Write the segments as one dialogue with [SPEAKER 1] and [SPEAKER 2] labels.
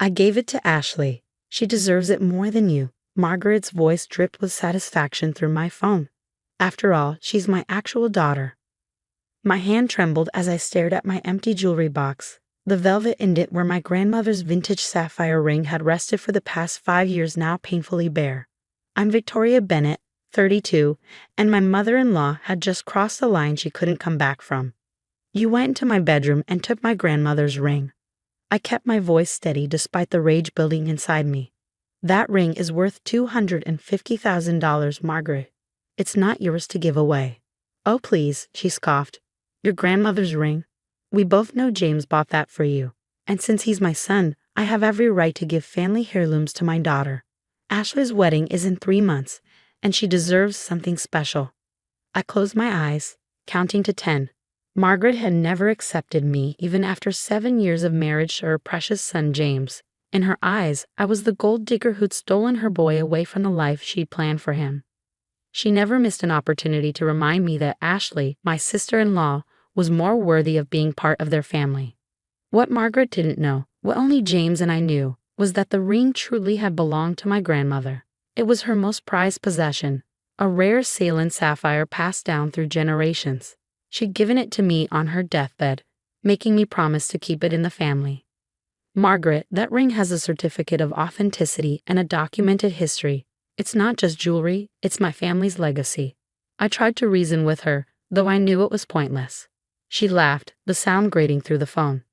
[SPEAKER 1] I gave it to Ashley. She deserves it more than you. Margaret's voice dripped with satisfaction through my phone. After all, she's my actual daughter. My hand trembled as I stared at my empty jewelry box. The velvet indent where my grandmother's vintage sapphire ring had rested for the past 5 years now painfully bare. I'm Victoria Bennett, 32, and my mother-in-law had just crossed the line she couldn't come back from. You went into my bedroom and took my grandmother's ring. I kept my voice steady despite the rage building inside me. That ring is worth $250,000, Margaret. It's not yours to give away. Oh, please, she scoffed. Your grandmother's ring? We both know James bought that for you. And since he's my son, I have every right to give family heirlooms to my daughter. Ashley's wedding is in 3 months, and she deserves something special. I closed my eyes, counting to 10. Margaret had never accepted me even after 7 years of marriage to her precious son James. In her eyes, I was the gold digger who'd stolen her boy away from the life she'd planned for him. She never missed an opportunity to remind me that Ashley, my sister-in-law, was more worthy of being part of their family. What Margaret didn't know, what only James and I knew, was that the ring truly had belonged to my grandmother. It was her most prized possession, a rare Ceylon sapphire passed down through generations. She'd given it to me on her deathbed, making me promise to keep it in the family. Margaret, that ring has a certificate of authenticity and a documented history. It's not just jewelry, it's my family's legacy. I tried to reason with her, though I knew it was pointless. She laughed, the sound grating through the phone.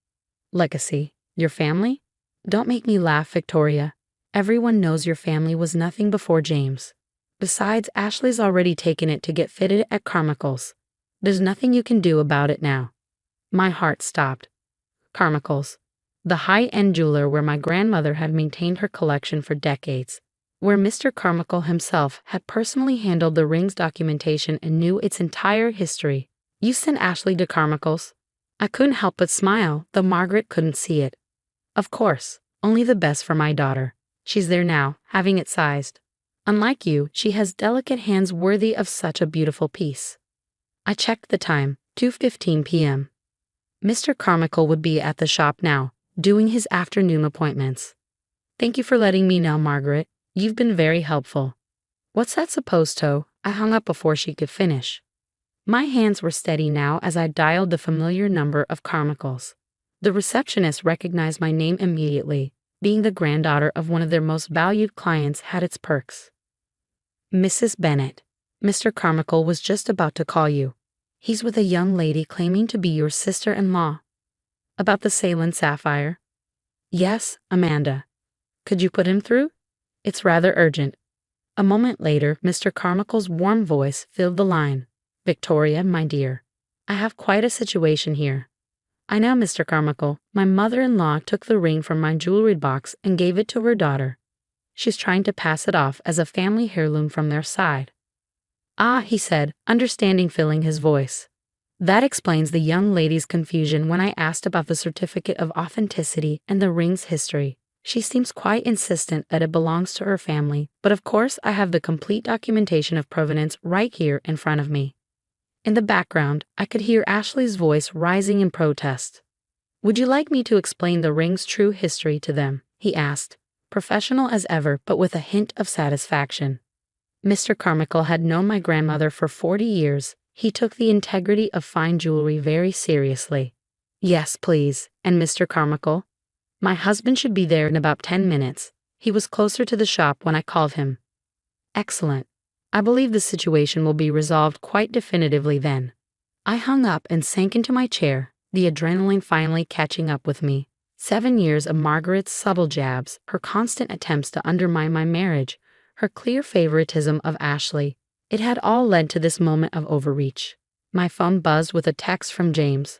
[SPEAKER 1] Legacy? Your family? Don't make me laugh, Victoria. Everyone knows your family was nothing before James. Besides, Ashley's already taken it to get fitted at Carmichael's. There's nothing you can do about it now. My heart stopped. Carmichael's, the high-end jeweler where my grandmother had maintained her collection for decades, where Mr. Carmichael himself had personally handled the ring's documentation and knew its entire history. You sent Ashley to Carmichael's? I couldn't help but smile, though Margaret couldn't see it. Of course, only the best for my daughter. She's there now, having it sized. Unlike you, she has delicate hands worthy of such a beautiful piece. I checked the time, 2:15 p.m. Mr. Carmichael would be at the shop now, doing his afternoon appointments. Thank you for letting me know, Margaret. You've been very helpful. What's that supposed to? I hung up before she could finish. My hands were steady now as I dialed the familiar number of Carmichael's. The receptionist recognized my name immediately. Being the granddaughter of one of their most valued clients had its perks. Mrs. Bennett, Mr. Carmichael was just about to call you. He's with a young lady claiming to be your sister-in-law. About the Ceylon sapphire? Yes, Amanda. Could you put him through? It's rather urgent. A moment later, Mr. Carmichael's warm voice filled the line. Victoria, my dear, I have quite a situation here. I know, Mr. Carmichael, my mother-in-law took the ring from my jewelry box and gave it to her daughter. She's trying to pass it off as a family heirloom from their side. Ah, he said, understanding filling his voice. That explains the young lady's confusion when I asked about the certificate of authenticity and the ring's history. She seems quite insistent that it belongs to her family, but of course I have the complete documentation of provenance right here in front of me. In the background, I could hear Ashley's voice rising in protest. Would you like me to explain the ring's true history to them? He asked, professional as ever but with a hint of satisfaction. Mr. Carmichael had known my grandmother for 40 years. He took the integrity of fine jewelry very seriously. Yes, please. And Mr. Carmichael? My husband should be there in about 10 minutes. He was closer to the shop when I called him. Excellent. I believe the situation will be resolved quite definitively then. I hung up and sank into my chair, the adrenaline finally catching up with me. 7 years of Margaret's subtle jabs, her constant attempts to undermine my marriage, her clear favoritism of Ashley. It had all led to this moment of overreach. My phone buzzed with a text from James.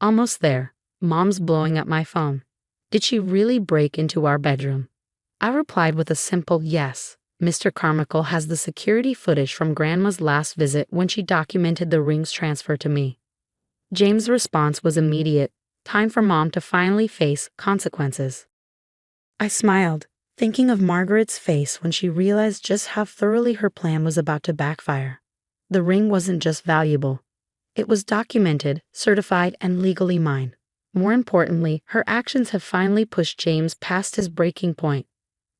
[SPEAKER 1] Almost there. Mom's blowing up my phone. Did she really break into our bedroom? I replied with a simple yes. Mr. Carmichael has the security footage from Grandma's last visit when she documented the ring's transfer to me. James' response was immediate. Time for Mom to finally face consequences. I smiled, thinking of Margaret's face when she realized just how thoroughly her plan was about to backfire. The ring wasn't just valuable. It was documented, certified, and legally mine. More importantly, her actions have finally pushed James past his breaking point.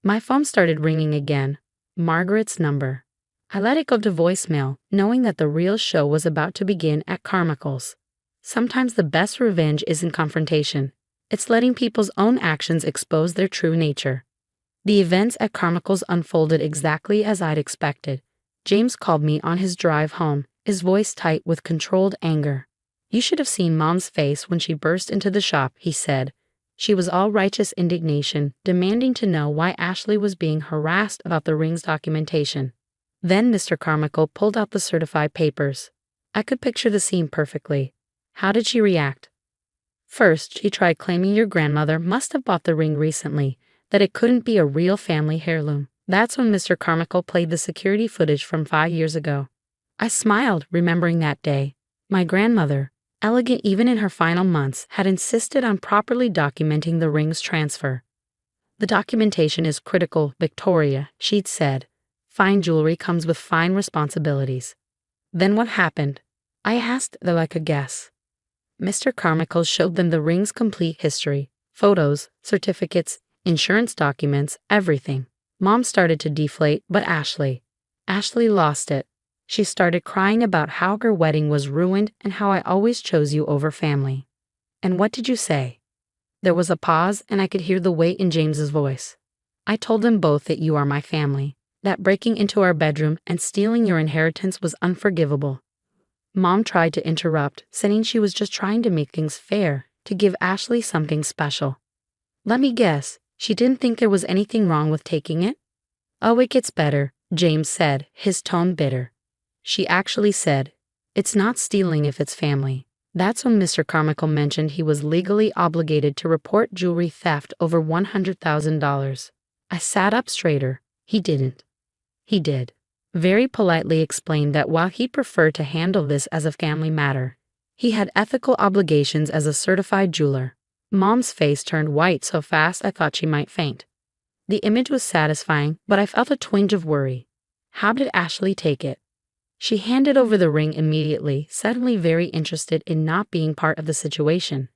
[SPEAKER 1] My phone started ringing again. Margaret's number. I let it go to voicemail, knowing that the real show was about to begin at Carmichael's. Sometimes the best revenge isn't confrontation. It's letting people's own actions expose their true nature. The events at Carmichael's unfolded exactly as I'd expected. James called me on his drive home, his voice tight with controlled anger. "You should have seen Mom's face when she burst into the shop," he said. She was all righteous indignation, demanding to know why Ashley was being harassed about the ring's documentation. Then Mr. Carmichael pulled out the certified papers. I could picture the scene perfectly. How did she react? First, she tried claiming your grandmother must have bought the ring recently, that it couldn't be a real family heirloom. That's when Mr. Carmichael played the security footage from 5 years ago. I smiled, remembering that day. My grandmother, elegant even in her final months, had insisted on properly documenting the ring's transfer. "The documentation is critical, Victoria," she'd said. "Fine jewelry comes with fine responsibilities." Then what happened? I asked, though I could guess. Mr. Carmichael showed them the ring's complete history, photos, certificates, insurance documents, everything. Mom started to deflate, but Ashley lost it. She started crying about how her wedding was ruined and how I always chose you over family. "And what did you say?" There was a pause, and I could hear the weight in James's voice. "I told them both that you are my family, that breaking into our bedroom and stealing your inheritance was unforgivable." Mom tried to interrupt, saying she was just trying to make things fair, to give Ashley something special. "Let me guess, she didn't think there was anything wrong with taking it?" "Oh, it gets better," James said, his tone bitter. "She actually said, it's not stealing if it's family." That's when Mr. Carmichael mentioned he was legally obligated to report jewelry theft over $100,000. I sat up straighter. He didn't. He did. Very politely explained that while he preferred to handle this as a family matter, he had ethical obligations as a certified jeweler. Mom's face turned white so fast I thought she might faint. The image was satisfying, but I felt a twinge of worry. How did Ashley take it? She handed over the ring immediately, suddenly very interested in not being part of the situation.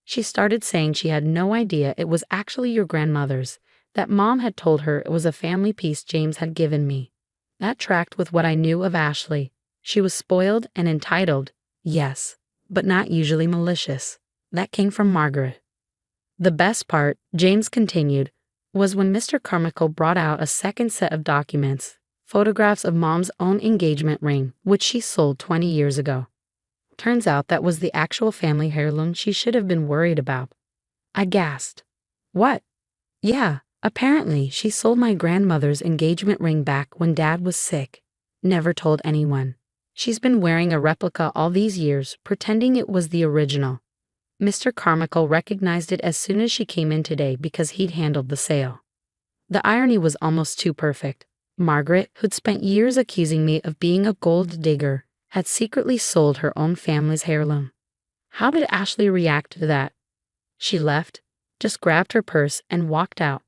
[SPEAKER 1] She started saying she had no idea it was actually your grandmother's, that Mom had told her it was a family piece James had given me. That tracked with what I knew of Ashley. She was spoiled and entitled, yes, but not usually malicious. That came from Margaret. The best part, James continued, was when Mr. Carmichael brought out a second set of documents, photographs of Mom's own engagement ring, which she sold 20 years ago. Turns out that was the actual family heirloom she should have been worried about. I gasped. "What?" "Yeah, apparently she sold my grandmother's engagement ring back when Dad was sick. Never told anyone. She's been wearing a replica all these years, pretending it was the original. Mr. Carmichael recognized it as soon as she came in today because he'd handled the sale." The irony was almost too perfect. Margaret, who'd spent years accusing me of being a gold digger, had secretly sold her own family's heirloom. How did Ashley react to that? She left, just grabbed her purse and walked out.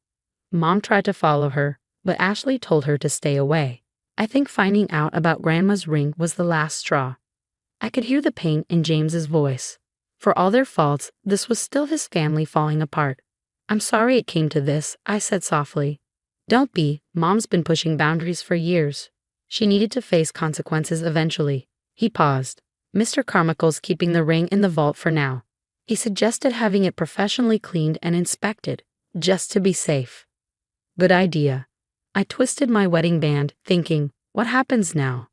[SPEAKER 1] Mom tried to follow her, but Ashley told her to stay away. I think finding out about Grandma's ring was the last straw. I could hear the pain in James's voice. For all their faults, this was still his family falling apart. "I'm sorry it came to this," I said softly. "Don't be, Mom's been pushing boundaries for years. She needed to face consequences eventually." He paused. "Mr. Carmichael's keeping the ring in the vault for now. He suggested having it professionally cleaned and inspected, just to be safe." Good idea. I twisted my wedding band, thinking, what happens now?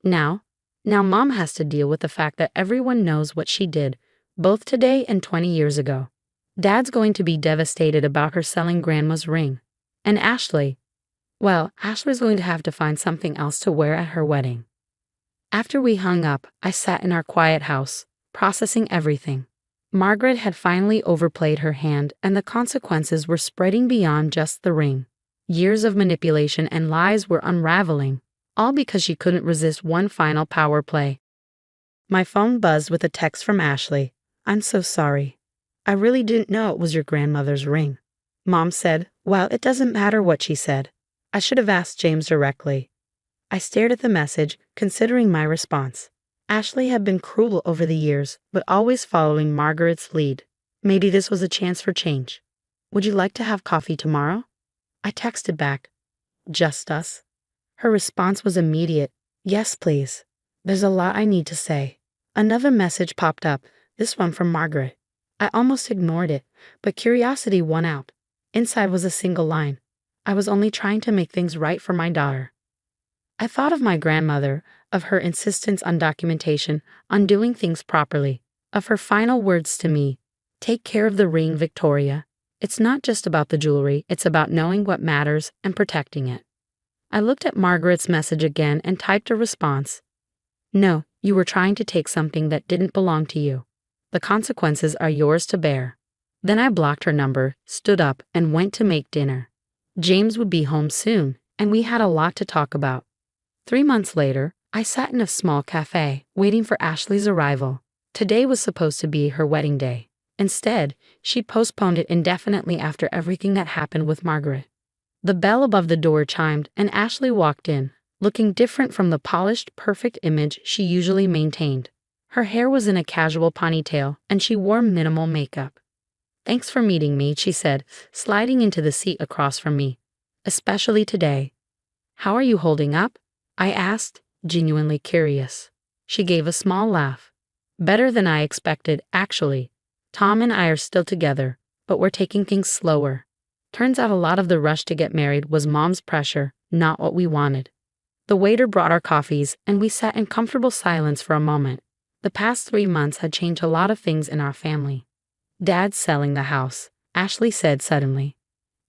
[SPEAKER 1] Now Mom has to deal with the fact that everyone knows what she did, both today and 20 years ago. Dad's going to be devastated about her selling Grandma's ring. And Ashley, well, Ashley's going to have to find something else to wear at her wedding. After we hung up, I sat in our quiet house, processing everything. Margaret had finally overplayed her hand, and the consequences were spreading beyond just the ring. Years of manipulation and lies were unraveling, all because she couldn't resist one final power play. My phone buzzed with a text from Ashley. "I'm so sorry. I really didn't know it was your grandmother's ring." Mom said, "Well, it doesn't matter what she said. I should have asked James directly." I stared at the message, considering my response. Ashley had been cruel over the years, but always following Margaret's lead. Maybe this was a chance for change. Would you like to have coffee tomorrow? I texted back. Just us? Her response was immediate. Yes, please. There's a lot I need to say. Another message popped up, this one from Margaret. I almost ignored it, but curiosity won out. Inside was a single line. I was only trying to make things right for my daughter. I thought of my grandmother, of her insistence on documentation, on doing things properly, of her final words to me. Take care of the ring, Victoria. It's not just about the jewelry, it's about knowing what matters and protecting it. I looked at Margaret's message again and typed a response. No, you were trying to take something that didn't belong to you. The consequences are yours to bear. Then I blocked her number, stood up, and went to make dinner. James would be home soon, and we had a lot to talk about. 3 months later, I sat in a small cafe, waiting for Ashley's arrival. Today was supposed to be her wedding day. Instead, she postponed it indefinitely after everything that happened with Margaret. The bell above the door chimed, and Ashley walked in, looking different from the polished, perfect image she usually maintained. Her hair was in a casual ponytail, and she wore minimal makeup. Thanks for meeting me, she said, sliding into the seat across from me. Especially today. How are you holding up? I asked, genuinely curious. She gave a small laugh. Better than I expected, actually. Tom and I are still together, but we're taking things slower. Turns out a lot of the rush to get married was Mom's pressure, not what we wanted. The waiter brought our coffees, and we sat in comfortable silence for a moment. The past 3 months had changed a lot of things in our family. Dad's selling the house, Ashley said suddenly.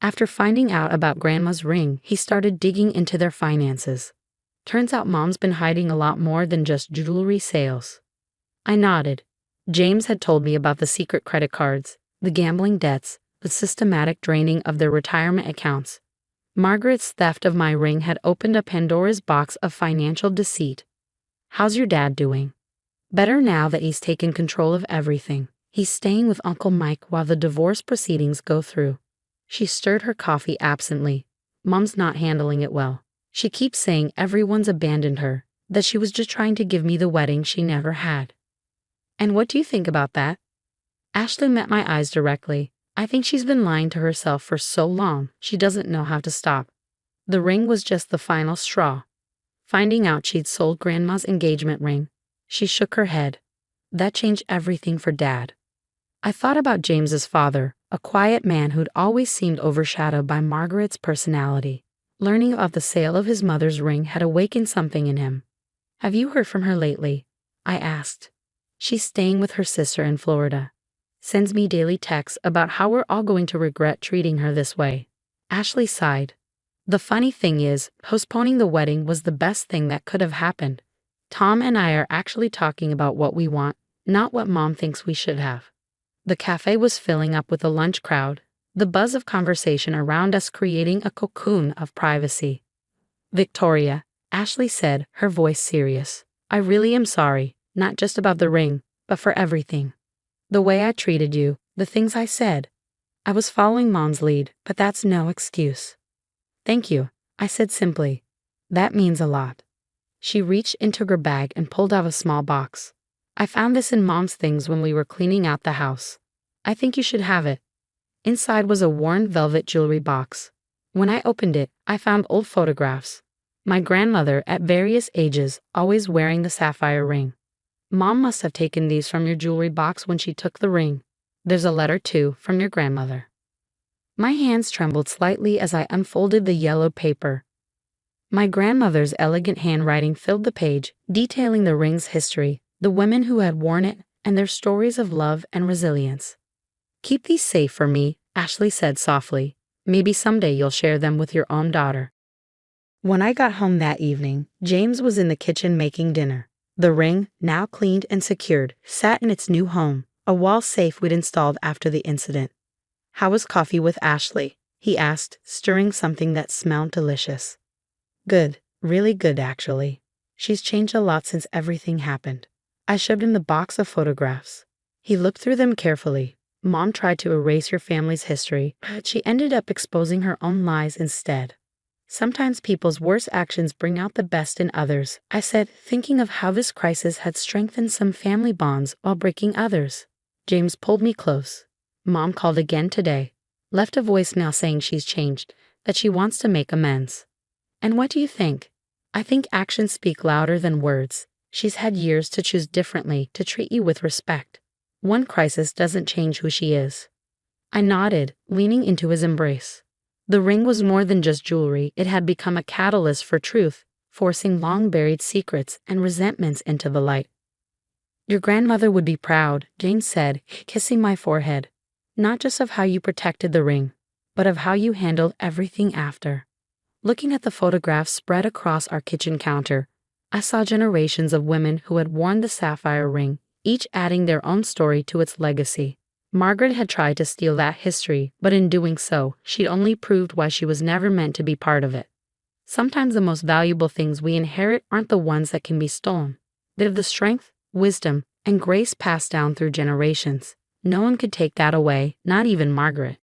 [SPEAKER 1] After finding out about Grandma's ring, he started digging into their finances. Turns out Mom's been hiding a lot more than just jewelry sales. I nodded. James had told me about the secret credit cards, the gambling debts, the systematic draining of their retirement accounts. Margaret's theft of my ring had opened a Pandora's box of financial deceit. How's your dad doing? Better now that he's taken control of everything. He's staying with Uncle Mike while the divorce proceedings go through. She stirred her coffee absently. Mom's not handling it well. She keeps saying everyone's abandoned her, that she was just trying to give me the wedding she never had. And what do you think about that? Ashley met my eyes directly. I think she's been lying to herself for so long, she doesn't know how to stop. The ring was just the final straw. Finding out she'd sold Grandma's engagement ring, she shook her head. That changed everything for Dad. I thought about James's father, a quiet man who'd always seemed overshadowed by Margaret's personality. Learning of the sale of his mother's ring had awakened something in him. Have you heard from her lately? I asked. She's staying with her sister in Florida. Sends me daily texts about how we're all going to regret treating her this way. Ashley sighed. The funny thing is, postponing the wedding was the best thing that could have happened. Tom and I are actually talking about what we want, not what Mom thinks we should have. The cafe was filling up with a lunch crowd, the buzz of conversation around us creating a cocoon of privacy. Victoria, Ashley said, her voice serious. I really am sorry, not just about the ring, but for everything. The way I treated you, the things I said. I was following Mom's lead, but that's no excuse. Thank you, I said simply. That means a lot. She reached into her bag and pulled out a small box. I found this in Mom's things when we were cleaning out the house. I think you should have it. Inside was a worn velvet jewelry box. When I opened it, I found old photographs. My grandmother, at various ages, always wearing the sapphire ring. Mom must have taken these from your jewelry box when she took the ring. There's a letter, too, from your grandmother. My hands trembled slightly as I unfolded the yellow paper. My grandmother's elegant handwriting filled the page, detailing the ring's history, the women who had worn it, and their stories of love and resilience. Keep these safe for me, Ashley said softly. Maybe someday you'll share them with your own daughter. When I got home that evening, James was in the kitchen making dinner. The ring, now cleaned and secured, sat in its new home, a wall safe we'd installed after the incident. How was coffee with Ashley? He asked, stirring something that smelled delicious. Good, really good actually. She's changed a lot since everything happened. I showed him the box of photographs. He looked through them carefully. Mom tried to erase your family's history, but she ended up exposing her own lies instead. Sometimes people's worst actions bring out the best in others, I said, thinking of how this crisis had strengthened some family bonds while breaking others. James pulled me close. Mom called again today. Left a voicemail saying she's changed, that she wants to make amends. And what do you think? I think actions speak louder than words. She's had years to choose differently, to treat you with respect. One crisis doesn't change who she is. I nodded, leaning into his embrace. The ring was more than just jewelry. It had become a catalyst for truth, forcing long-buried secrets and resentments into the light. Your grandmother would be proud, Jane said, kissing my forehead. Not just of how you protected the ring, but of how you handled everything after. Looking at the photographs spread across our kitchen counter, I saw generations of women who had worn the sapphire ring, each adding their own story to its legacy. Margaret had tried to steal that history, but in doing so, she'd only proved why she was never meant to be part of it. Sometimes the most valuable things we inherit aren't the ones that can be stolen. They're the strength, wisdom, and grace passed down through generations. No one could take that away, not even Margaret.